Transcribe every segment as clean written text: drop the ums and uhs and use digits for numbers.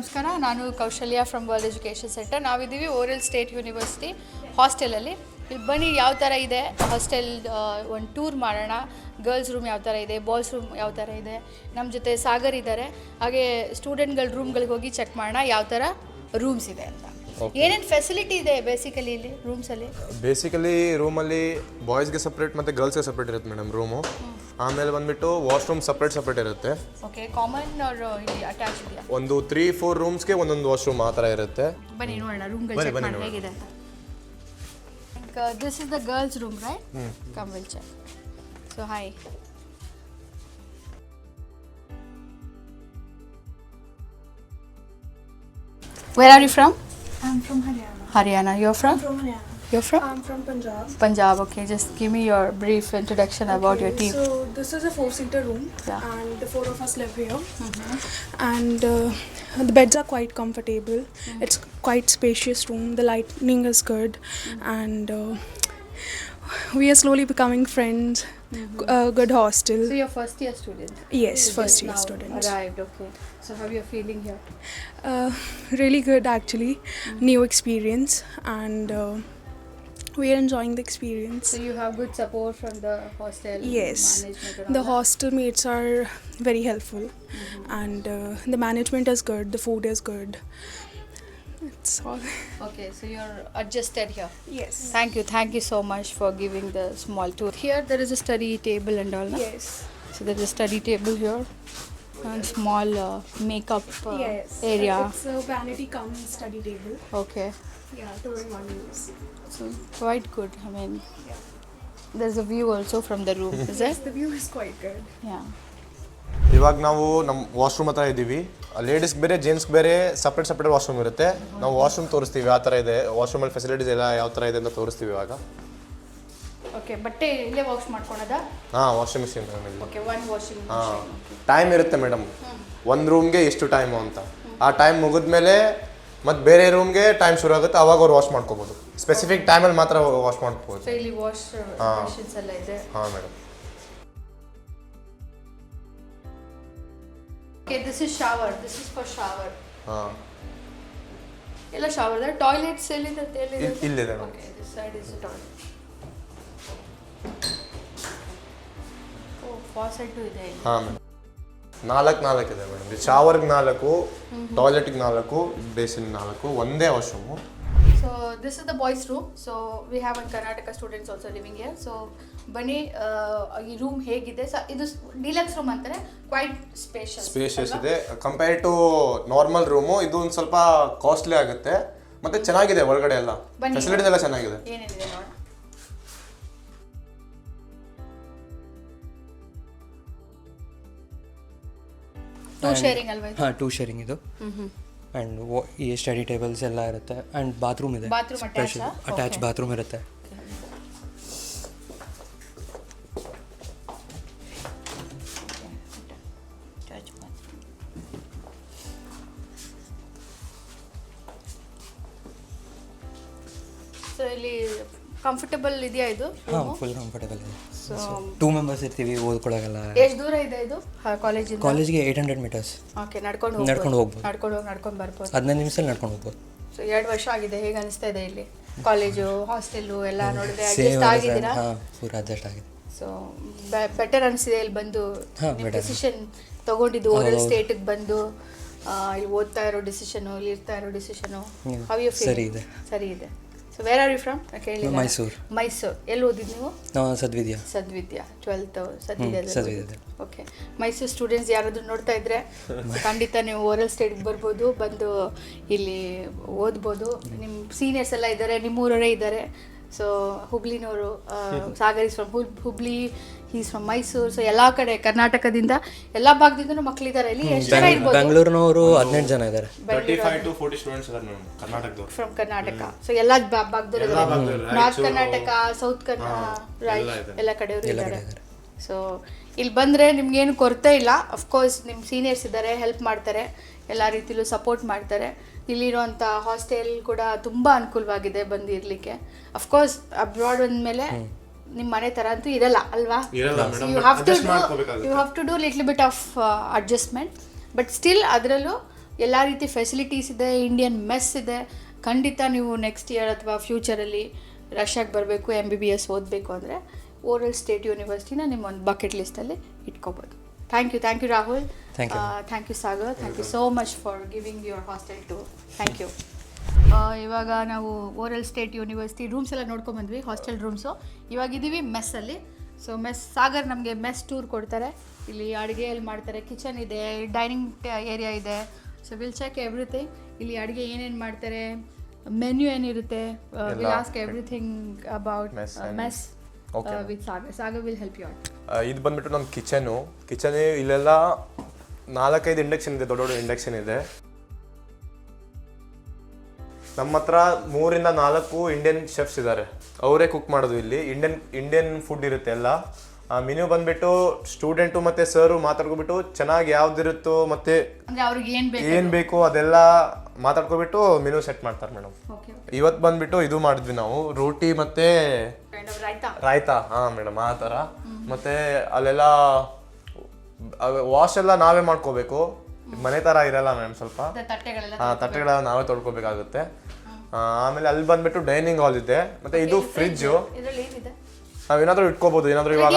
ನಮಸ್ಕಾರ. ನಾನು ಕೌಶಲ್ಯ ಫ್ರಮ್ ವರ್ಲ್ಡ್ ಎಜುಕೇಷನ್ ಸೆಂಟರ್. ನಾವಿದ್ದೀವಿ ಓರಲ್ ಸ್ಟೇಟ್ ಯೂನಿವರ್ಸಿಟಿ ಹಾಸ್ಟೆಲಲ್ಲಿ. ಇಲ್ಲಿ ಬನ್ನಿ ಯಾವ ಥರ ಇದೆ ಹಾಸ್ಟೆಲ್, ಒಂದು ಟೂರ್ ಮಾಡೋಣ. ಗರ್ಲ್ಸ್ ರೂಮ್ ಯಾವ ಥರ ಇದೆ, ಬಾಯ್ಸ್ ರೂಮ್ ಯಾವ ಥರ ಇದೆ. ನಮ್ಮ ಜೊತೆ ಸಾಗರ್ ಇದ್ದಾರೆ. ಹಾಗೆ ಸ್ಟೂಡೆಂಟ್ಗಳ ರೂಮ್ಗಳಿಗೆ ಹೋಗಿ ಚೆಕ್ ಮಾಡೋಣ ಯಾವ ಥರ ರೂಮ್ಸ್ ಇದೆ ಅಂತ. ಏನೇನು ಫೆಸಿಲಿಟಿ ಇದೆ ಬೇಸಿಕಲಿ ಇಲ್ಲಿ ರೂಮ್ಸಲ್ಲಿ? ಬೇಸಿಕಲಿ ರೂಮಲ್ಲಿ ಬಾಯ್ಸ್ಗೆ ಸಪ್ರೇಟ್ ಮತ್ತು ಗರ್ಲ್ಸ್ಗೆ ಸಪ್ರೇಟ್ ಇರುತ್ತೆ ಮೇಡಮ್ ರೂಮು. ಆಮೇಲೆ ಬಂದುಬಿಟ್ಟು ವಾಶ್ರೂಮ್ ಸಪ್ರೇಟ್ ಇರುತ್ತೆ. ಓಕೆ, ಕಾಮನ್ ಇಲ್ಲಿ ಅಟ್ಯಾಚ್ ಇದೆಯಾ? ಒಂದು 3-4 ರೂಮ್ಸ್ಗೆ ಒಂದೊಂದು ವಾಶ್ರೂಮ್ ಆ ಥರ ಇರುತ್ತೆ. ಬನ್ನಿ ನೋಡೋಣ ರೂಮ್ಗಳು ಚೆಕ್ ಮಾಡಿ ಹೇಗಿದೆ ಅಂತ. This is the girls' room, right? Come, we'll check. So, hi. Where are you from? I'm from Haryana. Haryana. You're from? I'm from Haryana. You're from? I'm from Punjab. Punjab. Okay, just give me your brief introduction about your team. So this is a 4-seater room, and the 4 of us live here. And the beds are quite comfortable. It's quite spacious room. The lighting is good, and we are slowly becoming friends. Good hostel. So you're first year student? Yes, first year student. Arrived. Okay. So how you feeling here? Really good actually. New experience, and we are enjoying the experience. So you have good support from the hostel Yes, management and all the that? hostel mates are very helpful, and the management is good, the food is good. It's all. Okay, so you're adjusted here. Yes. Thank you so much for giving the small tour. Here there is a study table and all, no? Yes. So there is a study table here and small makeup area. It's a vanity cum study table. Okay, Yeah, 2-in-1 use. so quite good. I mean, there's a view also from the room, is it? The view is quite good. Yeah. ಇವಾಗ ನಾವು ನಮ್ಮ washroom ಹತ್ರ ಇದ್ದೀವಿ. ಲೇಡೀಸ್ಗೆ ಬೇರೆ ಜೆಂಟ್ಸ್ಗೆ ಬೇರೆ separate washroom ಇರುತ್ತೆ. ನಾವು washroom ತೋರಿಸ್ತೀವಿ ಯಾವ ಥರ ಇದೆ, ವಾಶ್ರೂಮಲ್ಲಿ ಫೆಸಿಲಿಟೀಸ್ ಎಲ್ಲ ಯಾವ ಥರ ಇದೆ ಅಂತ ತೋರಿಸ್ತೀವಿ ಇವಾಗ. ಓಕೆ, ಬಟ್ಟೆ ಇಲ್ಲೇ ವಾಶ್ ಮಾಡ್ಕೊಳೋದಾ? ಹಾಂ, washing machine. Okay, one washing ಹಾಂ, ಮಿಷಿನ್. ಟೈಮ್ ಇರುತ್ತೆ ಮೇಡಮ್, ಒಂದು ರೂಮ್ಗೆ ಎಷ್ಟು ಟೈಮು ಅಂತ. ಆ ಟೈಮ್ ಮುಗಿದ್ಮೇಲೆ ಮತ್ತು ಬೇರೆ ರೂಮ್ಗೆ ಟೈಮ್ ಶುರು ಆಗುತ್ತೆ, ಅವಾಗ ಅವ್ರು ವಾಶ್ ಮಾಡ್ಕೋಬೋದು. ಸ್ಪೆಸಿಫಿಕ್ ಟೈಮಲ್ಲಿ ಮಾತ್ರ ವಾಶ್ ಮಾಡ್ಕೋಬೋದು. ಸೊ ಇಲ್ಲಿ ವಾಶ್ ಮಿಷನ್ಸ್ ಎಲ್ಲ ಇದೆ. ಹಾಂ madam. Okay, this is shower. This is for shower. ಹಾಂ, ಎಲ್ಲ ಶವರ್ ಇದೆ. ಟಾಯ್ಲೆಟ್ಸ್ ಎಲ್ಲಿದೆ? ಇಲ್ಲಿದೆ. Okay, this side is toilet. ಓ, ಫಾಸೆಟ್ಟು ಇದೆ ಇಲ್ಲಿ. ಹಾಂ ಮೇಡಮ್, 4 ಇದೆ ಮೇಡಮ್. ಶವರ್ಗೆ 4, ಟಾಯ್ಲೆಟ್ಗೆ 4, ಬೇಸಿನ್ 4, ಒಂದೇ washroom. So this is the boys' room. So we have one Karnataka students also living here. So ಬನ್ನಿ ಈ ರೂಮ್ ಹೇಗಿದೆ. ಇದು ಡಿಲಕ್ಸ್ ರೂಮ್ ಅಂತಾರೆ. ಕ್ವೈಟ್ ಸ್ಪೇಷಿಯಸ್ ಇದೆ ಕಂಪೇರ್ ಟು ನಾರ್ಮಲ್ ರೂಮು. ಇದು ಒಂದು ಸ್ವಲ್ಪ ಕಾಸ್ಟ್ಲಿ ಆಗುತ್ತೆ, ಮತ್ತೆ ಚೆನ್ನಾಗಿದೆ ಒಳಗಡೆ ಎಲ್ಲ ಫೆಸಿಲಿಟೀಸ್ ಎಲ್ಲ ಚೆನ್ನಾಗಿದೆ. ಏನೇನಿದೆ ನೋಡೋಣ. ಟೂ ಶೇರಿಂಗ್ ಅಲ್ವಾ ಇದು? ಹಾಂ, 2 ಶೇರಿಂಗ್ ಇದು. ಆ್ಯಂಡ್ ಈ ಸ್ಟಡಿ ಟೇಬಲ್ಸ್ ಎಲ್ಲ ಇರುತ್ತೆ. ಆ್ಯಂಡ್ ಬಾತ್ರೂಮ್ ಇದೆ, ಬಾತ್ರೂಮ್ ಅಟ್ಯಾಚ್ ಬಾತ್ರೂಮ್ ಇರುತ್ತೆ. ಸೊ ಇಲ್ಲಿ ಕಂಫರ್ಟಬಲ್ ಇದೆಯಾ ಇದು? ಹಾಂ, ಫುಲ್ ಕಂಫರ್ಟಬಲ್ ಇದೆ. ಸೊ 2 ಮೆಂಬರ್ಸ್ ಇರ್ತೀವಿ, ಓದ್ಕೊಳ್ಳೋಲ್ಲ. ಎಷ್ಟು ದೂರ ಇದೆ ಇದು ಕಾಲೇಜಿಂದ? ಕಾಲೇಜ್ಗೆ 800 ಮೀಟರ್ಸ್. ಓಕೆ, ನಡ್ಕೊಂಡು ಹೋಗ್ಬೋದು. ನಡ್ಕೊಂಡು ಬರ್ಬೋದು. 15 ನಿಮಿಷದಲ್ಲಿ ನಡ್ಕೊಂಡು ಹೋಗ್ಬೋದು. ಸೊ 2 ವರ್ಷ ಆಗಿದೆ. ಹೇಗೆ ಅನಿಸ್ತಾ ಇದೆ ಇಲ್ಲಿ ಕಾಲೇಜು ಹಾಸ್ಟೆಲ್ಲು ಎಲ್ಲ ನೋಡಿದ್ರೆ? ಅಡ್ಜಸ್ಟ್ ಆಗಿದ್ದೀರಾ? ಹಾಂ, ಪೂರ ಅಡ್ಜಸ್ಟ್ ಆಗಿದೆ. ಸೊ ಬೆಟರ್ ಅನಿಸಿದೆ ಇಲ್ಲಿ ಬಂದು ಡಿಸಿಷನ್ ತಗೊಂಡಿದ್ದು ಓರಲ್ ಸ್ಟೇಟಿಗೆ ಬಂದು ಇಲ್ಲಿ ಓದ್ತಾ ಇರೋ ಡಿಸಿಷನು, ಇಲ್ಲಿ ಇರ್ತಾ ಇರೋ ಡಿಸಿಷನು? How you feel? ಸರಿ ಇದೆ. So where are you from? Mysuru. ಎಲ್ಲಿ ಓದಿದ್ದು ನೀವು? Sadvidya 12th Sadvidya. Okay, Mysuru students ಯಾರಾದರೂ ನೋಡ್ತಾ ಇದ್ರೆ ಖಂಡಿತ ನೀವು ಓರಲ್ ಸ್ಟೇಟ್ಗೆ ಬರ್ಬೋದು, ಬಂದು ಇಲ್ಲಿ ಓದ್ಬೋದು. ನಿಮ್ಮ ಸೀನಿಯರ್ಸ್ ಎಲ್ಲ ಇದ್ದಾರೆ, ನಿಮ್ಮೂರವರೇ ಇದ್ದಾರೆ. ಸೊ ಹುಬ್ಳಿನವರು, Sagar is from Hubli, is from Mysuru. So ಎಲ್ಲ ಕಡೆ ಕರ್ನಾಟಕದಿಂದ ಎಲ್ಲ ಭಾಗದಿಂದನೂ ಮಕ್ಕಳಿದ್ದಾರೆ ಇಲ್ಲಿ. ಎಷ್ಟು ಜನ ಇರ್ಬೋದು? ಬೆಂಗಳೂರಿನವರು 15 ಜನ ಇದ್ದಾರೆ. 35 to 40 ಸ್ಟೂಡೆಂಟ್ಸ್ ಇದ್ದಾರೆ ಮೇಡಮ್, ಕರ್ನಾಟಕದವರು. ಫ್ರಮ್ ಕರ್ನಾಟಕ. ಸೊ ಎಲ್ಲ ಭಾಗದವರು, ನಾರ್ತ್ ಕರ್ನಾಟಕ, ಸೌತ್ ಕರ್ನಾಟಕ, ಎಲ್ಲ ಕಡೆಯವರು ಇದ್ದಾರೆ. ಸೊ ಇಲ್ಲಿ ಬಂದರೆ ನಿಮ್ಗೇನು ಕೊರತೆ ಇಲ್ಲ. ಅಫ್ಕೋರ್ಸ್ ನಿಮ್ಮ ಸೀನಿಯರ್ಸ್ ಇದ್ದಾರೆ, ಹೆಲ್ಪ್ ಮಾಡ್ತಾರೆ, ಎಲ್ಲ ರೀತಿಲೂ ಸಪೋರ್ಟ್ ಮಾಡ್ತಾರೆ. ಇಲ್ಲಿರುವಂಥ ಹಾಸ್ಟೆಲ್ ಕೂಡ ತುಂಬ ಅನುಕೂಲವಾಗಿದೆ ಬಂದು ಇರಲಿಕ್ಕೆ. ಅಫ್ಕೋರ್ಸ್ ಅಬ್ರಾಡ್ ಅಂದಮೇಲೆ ನಿಮ್ಮ ಮನೆ ಥರ ಅಂತೂ ಇರಲ್ಲ ಅಲ್ವಾ? You have to do little bit of adjustment. But still ಅದರಲ್ಲೂ ಎಲ್ಲ ರೀತಿ ಫೆಸಿಲಿಟೀಸ್ ಇದೆ, ಇಂಡಿಯನ್ ಮೆಸ್ ಇದೆ. ಖಂಡಿತ ನೀವು ನೆಕ್ಸ್ಟ್ ಇಯರ್ ಅಥವಾ ಫ್ಯೂಚರಲ್ಲಿ ರಷ್ಯಾಗೆ ಬರಬೇಕು, MBBS ಓದಬೇಕು ಅಂದರೆ ಓರಲ್ ಸ್ಟೇಟ್ ಯೂನಿವರ್ಸಿಟಿನ ನಿಮ್ಮ ಒಂದು ಬಕೆಟ್ ಲಿಸ್ಟಲ್ಲಿ ಇಟ್ಕೋಬೋದು. Thank you Rahul. Thank you Sagar. Thank you so much for giving your hostel tour. Thank you. ಇವಾಗ ನಾವು ಓರಲ್ ಸ್ಟೇಟ್ ಯೂನಿವರ್ಸಿಟಿ ರೂಮ್ಸ್ ಎಲ್ಲ ನೋಡ್ಕೊಂಬಂದ್ವಿ, ಹಾಸ್ಟೆಲ್ ರೂಮ್ಸು. ಇವಾಗಿದ್ದೀವಿ ಮೆಸ್ಸಲ್ಲಿ. ಸೊ ಸಾಗರ್ ನಮಗೆ ಮೆಸ್ ಟೂರ್ ಕೊಡ್ತಾರೆ. ಇಲ್ಲಿ ಅಡುಗೆ ಎಲ್ಲಿ ಮಾಡ್ತಾರೆ, ಕಿಚನ್ ಇದೆ, ಡೈನಿಂಗ್ ಏರಿಯಾ ಇದೆ. So will check everything. ಇಲ್ಲಿ ಅಡುಗೆ ಏನೇನು ಮಾಡ್ತಾರೆ, ಮೆನ್ಯೂ ಏನಿರುತ್ತೆ, will ask everything about mess with Sagar will help you out. ಇದು ಬಂದ್ಬಿಟ್ಟು ನಮ್ಮ ಕಿಚನ್ ಇಲ್ಲೆಲ್ಲ 4-5 ಇಂಡಕ್ಷನ್ ಇದೆ, ದೊಡ್ಡ ಇಂಡಕ್ಷನ್ ಇದೆ. ನಮ್ಮ ಹತ್ರ 3-4 ಇಂಡಿಯನ್ ಶೆಫ್ಸ್ ಇದ್ದಾರೆ, ಅವರೇ ಕುಕ್ ಮಾಡೋದು. ಇಲ್ಲಿ ಇಂಡಿಯನ್ ಫುಡ್ ಇರುತ್ತೆ ಎಲ್ಲ. ಮೆನ್ಯೂ ಬಂದ್ಬಿಟ್ಟು ಸ್ಟೂಡೆಂಟು ಮತ್ತು ಸರು ಮಾತಾಡ್ಕೊಬಿಟ್ಟು ಚೆನ್ನಾಗಿ ಯಾವ್ದಿರುತ್ತೋ ಮತ್ತೆ ಏನು ಬೇಕು ಅದೆಲ್ಲ ಮಾತಾಡ್ಕೊಬಿಟ್ಟು ಮೆನ್ಯೂ ಸೆಟ್ ಮಾಡ್ತಾರೆ ಮೇಡಮ್. ಇವತ್ತು ಬಂದ್ಬಿಟ್ಟು ಇದು ಮಾಡಿದ್ವಿ ನಾವು, ರೋಟಿ ಮತ್ತೆ ರಾಯ್ತಾ. ಮೇಡಮ್ ಆ ಥರ. ಮತ್ತೆ ಅಲ್ಲೆಲ್ಲ ವಾಶ್ ಎಲ್ಲ ನಾವೇ ಮಾಡ್ಕೋಬೇಕು, ಮನೆ ಥರ ಇರಲ್ಲ ಮೇಡಮ್. ಸ್ವಲ್ಪ ತಟ್ಟೆಗಳೆಲ್ಲ ನಾವೇ ತೊಳ್ಕೊಬೇಕಾಗುತ್ತೆ. ಆಮೇಲೆ ಅಲ್ಲಿ ಬಂದ್ಬಿಟ್ಟು ಡೈನಿಂಗ್ ಹಾಲ್ ಇದೆ, ಮತ್ತೆ ಇದು ಫ್ರಿಜ್ಜು. ನಾವೇನಾದ್ರೂ ಇಟ್ಕೋಬಹುದು, ಏನಾದ್ರೂ ಇವಾಗ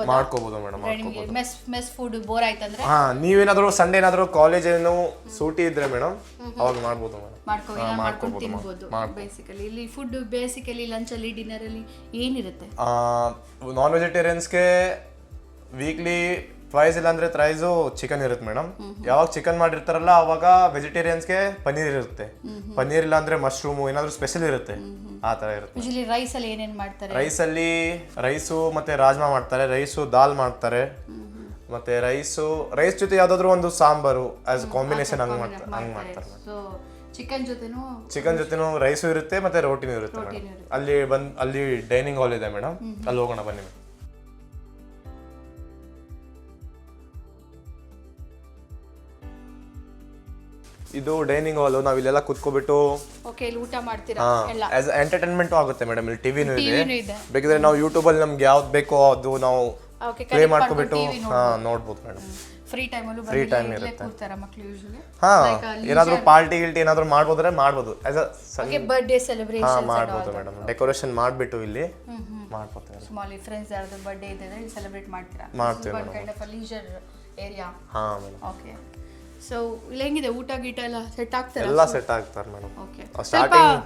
ಮಾಡ್ಕೋಬಹುದು ಮೇಡಮ್. ಮೆಸ್ ಫುಡ್ ಬೋರ್ ಆಯ್ತಂದ್ರೆ ನೀವೇನಾದ್ರೂ ಸಂಡೇ ಏನಾದ್ರೂ ಕಾಲೇಜ್ ಏನು ಸೂಟಿ ಇದ್ರೆ ಮೇಡಮ್ ಅವಾಗ ಮಾಡ್ಬೋದು ಮೇಡಮ್. ತಿನ್ಬೋದು. ಬೇಸಿಕಲಿ ಇಲ್ಲಿ ಫುಡ್ ಬೇಸಿಕಲಿ ಲಂಚ್ ಅಲ್ಲಿ ಡಿನ್ನರ್ ಅಲ್ಲಿ ಏನಿರುತ್ತೆ? ನಾನ್ ವೆಜಿಟೇರಿಯನ್ಸ್ಗೆ ವೀಕ್ಲಿ ಟ್ವೈಸ್ ಇಲ್ಲಾಂದ್ರೆ ಥ್ರೈಸು ಚಿಕನ್ ಇರುತ್ತೆ ಮೇಡಮ್. ಯಾವಾಗ ಚಿಕನ್ ಮಾಡಿರ್ತಾರಲ್ಲ ಅವಾಗ ವೆಜಿಟೇರಿಯನ್ಸ್ಗೆ ಪನ್ನೀರ್ ಇರುತ್ತೆ. ಪನ್ನೀರ್ ಇಲ್ಲ ಅಂದ್ರೆ ಮಶ್ರೂಮು ಏನಾದ್ರು ಸ್ಪೆಷಲ್ ಇರುತ್ತೆ, ಆ ತರ ಇರುತ್ತೆ. ರೈಸ್ ಅಲ್ಲಿ ಏನೇನ್ ಮಾಡ್ತಾರೆ? ರೈಸು ಮತ್ತೆ ರಾಜ್ಮಾ ಮಾಡ್ತಾರೆ, ರೈಸು ದಾಲ್ ಮಾಡ್ತಾರೆ, ಮತ್ತೆ ರೈಸ್ ಜೊತೆ ಯಾವ್ದಾದ್ರು ಒಂದು ಸಾಂಬಾರು ಆಸ್ ಕಾಂಬಿನೇಷನ್ ಹಂಗ್ ಮಾಡ್ತಾರೆ. ಚಿಕನ್ ಜೊತೆನೂ ರೈಸು ಇರುತ್ತೆ ಮತ್ತೆ ರೋಟಿನೂ ಇರುತ್ತೆ ಮೇಡಮ್. ಅಲ್ಲಿ ಡೈನಿಂಗ್ ಹಾಲ್ ಇದೆ ಮೇಡಮ್, ಅಲ್ಲಿ ಹೋಗೋಣ ಬನ್ನಿ. ಇದು ಡೈನಿಂಗ್ ಹಾಲ್. ನಾವ್ ಇಲ್ಲೆಲ್ಲ ಕುತ್ಕೋಬಿಟ್ಟು ಊಟ ಮಾಡ್ತೀರಾ, ಎಂಟರ್ಟೈನ್ಮೆಂಟ್ ಆಗುತ್ತೆ ಮೇಡಮ್. ಇಲ್ಲಿ ಟಿವಿನೂ ಇದೆ, ಬೇಕಿದ್ರೆ ನಾವು ಯೂಟ್ಯೂಬ್ ಅಲ್ಲಿ ನಮ್ಗೆ ಯಾವ್ದು ಬೇಕೋ ಅದು ನಾವು ಪ್ಲೇ ಮಾಡ್ಕೊಬಿಟ್ಟು ನೋಡ್ಬೋದು ಮೇಡಮ್. ಫ್ರೀ ಟೈಮ್ ಇರುತ್ತೆ. ಏನಾದ್ರು ಪಾರ್ಟಿ ಏನಾದ್ರು ಮಾಡ್ಬೋದ್ರೆ ಮಾಡ್ಬೋದು, ಬರ್ತ್ಡೇ ಸೆಲೆಬ್ರೇಷನ್ ಮಾಡ್ಬೋದು ಮೇಡಮ್. ಡೆಕೋರೇಷನ್ ಮಾಡ್ಬಿಟ್ಟು ಇಲ್ಲಿ ಮಾಡ್ಬೋದು. ಸ್ಮಾಲ್ ಫ್ರೆಂಡ್ಸ್ ಯಾರ್ದು ಬರ್ತ್ಡೇ ಇದೆ ಸೆಲೆಬ್ರೇಟ್ ಮಾಡ್ತೀರಾ? ಮಾಡ್ತೀವಿ ಲೀಜರ್ ಏರಿಯಾ. ಓಕೆ. ಸೊ ಇಲ್ಲಿ ಹೆಂಗಿದೆ ಊಟ ಗೀಟ ಎಲ್ಲ ಸೆಟ್ ಆಗ್ತಾರೆ? ಎಲ್ಲ ಸೆಟ್ ಆಗ್ತಾರೆ ಮೇಡಮ್. ಸ್ಟಾರ್ಟಿಂಗ್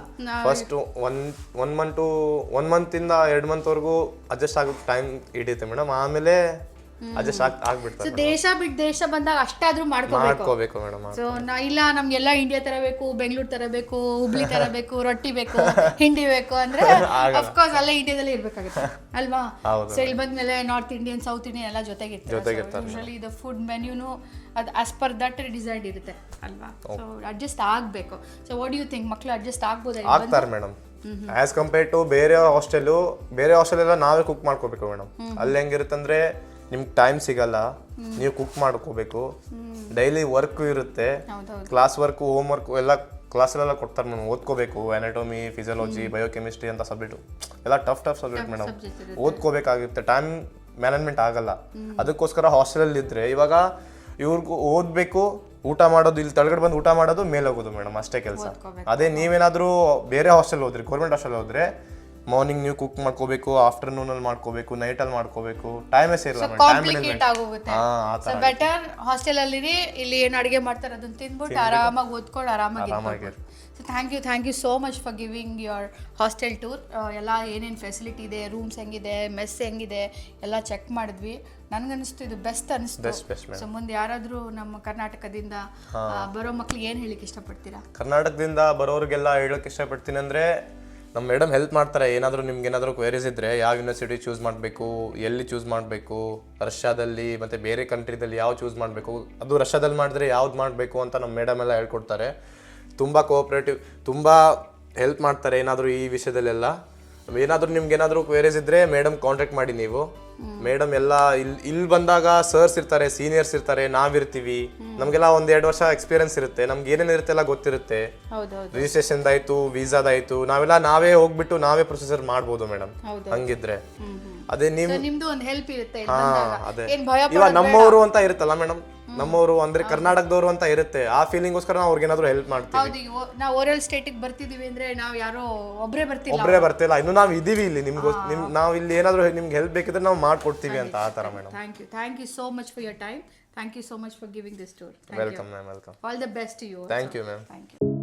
ಫಸ್ಟ್ 1 ಮಂತ್ ಇಂದ 2 ಮಂತ್ ವರೆಗೂ ಅಡ್ಜಸ್ಟ್ ಆಗೋಕೆ ಟೈಮ್ ಹಿಡಿಯುತ್ತೆ ಮೇಡಮ್. ಆಮೇಲೆ ಅಡ್ಜಸ್ಟ್ ಆಗ್ಬಿಡ್ತಾರೆ. ದೇಶ ಬಿಟ್ಟು ದೇಶ ಬಂದಾಗ ಅಷ್ಟಾದ್ರೂ ಮಾಡ್ಕೋಬೇಕು ಮೇಡಮ್. ಸೊ ಇಲ್ಲ ನಮ್ಗೆಲ್ಲ ಇಂಡಿಯಾ ತರ ಬೇಕು, ಬೆಂಗಳೂರು ತರ ಬೇಕು, ಹುಬ್ಳಿ ತರ ಬೇಕು, ರೊಟ್ಟಿ ಬೇಕು, ಹಿಂಡಿ ಬೇಕು ಅಂದ್ರೆ ಅಫ್ಕೋರ್ಸ್ ಅಲ್ಲೇ ಇಂಡಿಯಾದಲ್ಲೇ ಇರ್ಬೇಕಾಗುತ್ತೆ ಅಲ್ವಾ? ಸೊ ಇಲ್ಲಿ ಬಂದ್ಮೇಲೆ ನಾರ್ತ್ ಇಂಡಿಯನ್, ಸೌತ್ ಇಂಡಿಯನ್ ಎಲ್ಲ ಜೊತೆಗೆ ಯೂಶಲಿ ಇದು ಫುಡ್ ಮೆನ್ಯೂನು ಅದು ಆಸ್ ಪರ್ ದಟ್ ಡಿಸೈಡ್ ಇರುತ್ತೆ ಅಲ್ವಾ? ಸೊ ಅಡ್ಜಸ್ಟ್ ಆಗ್ಬೇಕು. ಸೊ ವಾಟ್ ಯು ಥಿಂಕ್, ಮಕ್ಕಳು ಅಡ್ಜಸ್ಟ್ ಆಗ್ತಾರೆ ಮೇಡಮ್? ಆಸ್ ಕಂಪೇರ್ ಟು ಬೇರೆ ಹಾಸ್ಟೆಲ್ ಎಲ್ಲ ನಾವೇ ಕುಕ್ ಮಾಡ್ಕೋಬೇಕು ಮೇಡಮ್. ಅಲ್ಲಿ ಹೆಂಗಿರುತ್ತಂದ್ರೆ ನಿಮ್ಗೆ ಟೈಮ್ ಸಿಗಲ್ಲ, ನೀವು ಕುಕ್ ಮಾಡ್ಕೋಬೇಕು. ಡೈಲಿ ವರ್ಕ್ ಇರುತ್ತೆ, ಕ್ಲಾಸ್ ವರ್ಕ್, ಹೋಮ್ ವರ್ಕ್ ಎಲ್ಲ ಕ್ಲಾಸಲ್ಲೆಲ್ಲ ಕೊಡ್ತಾರೆ ಮೇಡಮ್. ಓದ್ಕೋಬೇಕು. ಅನಾಟಮಿ, ಫಿಸಿಯಾಲಜಿ, ಬಯೋಕೆಮಿಸ್ಟ್ರಿ ಅಂತ ಸಬ್ಜೆಕ್ಟು ಎಲ್ಲ ಟಫ್ ಸಬ್ಜೆಕ್ಟ್ ಮೇಡಮ್. ಓದ್ಕೋಬೇಕಾಗುತ್ತೆ, ಟೈಮ್ ಮ್ಯಾನೇಜ್ಮೆಂಟ್ ಆಗಲ್ಲ. ಅದಕ್ಕೋಸ್ಕರ ಹಾಸ್ಟೆಲಲ್ಲಿ ಇದ್ರೆ ಇವಾಗ ಇವ್ರಿಗೂ ಓದಬೇಕು, ಊಟ ಮಾಡೋದು, ಇಲ್ಲಿ ತಳಗಡೆ ಬಂದು ಊಟ ಮಾಡೋದು, ಮೇಲೆ ಹೋಗೋದು ಮೇಡಮ್, ಅಷ್ಟೇ ಕೆಲಸ. ಅದೇ ನೀವೇನಾದ್ರೂ ಬೇರೆ ಹಾಸ್ಟೆಲ್ ಹೋದ್ರೆ, ಗೌರ್ಮೆಂಟ್ ಹಾಸ್ಟೆಲ್ ಹೋದ್ರೆ ಮಾರ್ನಿಂಗ್ ನೀವು ಕುಕ್ ಮಾಡ್ಕೋಬೇಕು, ಆಫ್ಟರ್ನೂನ್ ಅಲ್ಲಿ ಮಾಡ್ಕೋಬೇಕು, ನೈಟ್ ಅಲ್ಲಿ ಮಾಡ್ಕೋಬೇಕು, ಟೈಮೇ ಸೇರಲ್ಲ. ಬೆಟರ್ ಹಾಸ್ಟೆಲ್ ಅಲ್ಲಿ ಇಲ್ಲಿ ಏನು ಅಡುಗೆ ಮಾಡ್ತಾರೆ ಅದನ್ನ ತಿಂದ್ಬಿಟ್ಟು ಆರಾಮಾಗಿ ಓದ್ಕೊಂಡು ಆರಾಮಾಗಿ. So thank you so much for giving your hostel tour. ಎಲ್ಲ ಏನೇನು ಫೆಸಿಲಿಟಿ ಇದೆ, ರೂಮ್ಸ್ ಹೆಂಗಿದೆ, ಮೆಸ್ ಹೆಂಗಿದೆ ಎಲ್ಲ ಚೆಕ್ ಮಾಡಿದ್ವಿ. ನನ್ಗನ್ನಿಸ್ತು ಇದು ಬೆಸ್ಟ್ ಅನಿಸ್ತು. ಸೊ ಮುಂದೆ ಯಾರಾದರೂ ನಮ್ಮ ಕರ್ನಾಟಕದಿಂದ ಬರೋ ಮಕ್ಳಿಗೆ ಏನು ಹೇಳಿಕ್ಕೆ ಇಷ್ಟಪಡ್ತೀರಾ? ಕರ್ನಾಟಕದಿಂದ ಬರೋರಿಗೆಲ್ಲ ಹೇಳೋಕೆ ಇಷ್ಟಪಡ್ತೀನಿ ಅಂದರೆ, ನಮ್ಮ ಮೇಡಮ್ ಹೆಲ್ಪ್ ಮಾಡ್ತಾರೆ. ಏನಾದರೂ ನಿಮ್ಗೆ ಏನಾದರೂ ಕ್ವೆರೀಸ್ ಇದ್ದರೆ, ಯಾವ ಯೂನಿವರ್ಸಿಟಿ ಚೂಸ್ ಮಾಡಬೇಕು, ಎಲ್ಲಿ ಚೂಸ್ ಮಾಡಬೇಕು, ರಷ್ಯಾದಲ್ಲಿ ಮತ್ತು ಬೇರೆ ಕಂಟ್ರಿದಲ್ಲಿ ಯಾವ ಚೂಸ್ ಮಾಡಬೇಕು, ಅದು ರಷ್ಯಾದಲ್ಲಿ ಮಾಡಿದ್ರೆ ಯಾವ್ದು ಮಾಡಬೇಕು ಅಂತ ನಮ್ಮ ಮೇಡಮ್ ಎಲ್ಲ ಹೇಳ್ಕೊಡ್ತಾರೆ. ತುಂಬ ಕೋಆಪ್ರೇಟಿವ್, ತುಂಬ ಹೆಲ್ಪ್ ಮಾಡ್ತಾರೆ ಏನಾದರೂ ಈ ವಿಷಯದಲ್ಲೆಲ್ಲ. ಏನಾದರೂ ನಿಮ್ಗೆ ಏನಾದರೂ ಕ್ವೆರೀಸ್ ಇದ್ದರೆ ಮೇಡಮ್ ಕಾಂಟ್ಯಾಕ್ಟ್ ಮಾಡಿ ನೀವು. ಮೇಡಮ್ ಎಲ್ಲ ಇಲ್ಲಿ ಬಂದಾಗ ಸರ್ಸ್ ಇರ್ತಾರೆ, ಸೀನಿಯರ್ಸ್ ಇರ್ತಾರೆ, ನಾವಿರ್ತೀವಿ. ನಮಗೆಲ್ಲ 1-2 ವರ್ಷ ಎಕ್ಸ್ಪೀರಿಯನ್ಸ್ ಇರುತ್ತೆ, ನಮ್ಗೆ ಏನೇನಿರುತ್ತೆ ಎಲ್ಲ ಗೊತ್ತಿರುತ್ತೆ. ರಿಜಿಸ್ಟ್ರೇಷನ್ದಾಯ್ತು, ವೀಸಾದಾಯ್ತು, ನಾವೇ ಹೋಗ್ಬಿಟ್ಟು ನಾವೇ ಪ್ರೊಸೀಜರ್ ಮಾಡ್ಬೋದು ಮೇಡಮ್. ಹಂಗಿದ್ರೆ ಅದೇ ನಿಮ್ದು ಒಂದು ಹೆಲ್ಪ್ ಇರುತ್ತೆ. ಅದೇ ಇವಾಗ ನಮ್ಮವರು ಅಂತ ಇರುತ್ತಲ್ಲ ಮೇಡಮ್, ನಮ್ಮವರು ಅಂದ್ರೆ ಕರ್ನಾಟಕದವರು ಅಂತ ಇರುತ್ತೆ, ಆ ಫೀಲಿಂಗೋಸ್ಕರ ನಾವು ಅವ್ರಿಗೆ ಏನಾದ್ರು ಹೆಲ್ಪ್ ಮಾಡ್ತೀವಿ. ಹೌದು, ನಾವು ಓರಲ್ ಸ್ಟೇಟಿಗೆ ಬರ್ತಿದೀವಿ ಅಂದ್ರೆ ನಾವು ಯಾರೋ ಒಬ್ಬರೇ ಬರ್ತಿಲ್ಲ. ಒಬ್ಬರೇ ಬರ್ತಿಲ್ಲ, ಇನ್ನು ನಾವು ಇದೀವಿ ಇಲ್ಲಿ, ನಾವು ಇಲ್ಲಿ ಏನಾದ್ರು ನಿಮ್ಗೆ ಹೆಲ್ಪ್ ಬೇಕಿದ್ರೆ ನಾವು ಮಾಡ್ಕೊಡ್ತೀವಿ ಅಂತ, ಆ ತರ madam. Thank you so much for your time. Thank you so much for giving this tour. Welcome ma'am, welcome. All the best to you. Thank you ma'am. Thank you.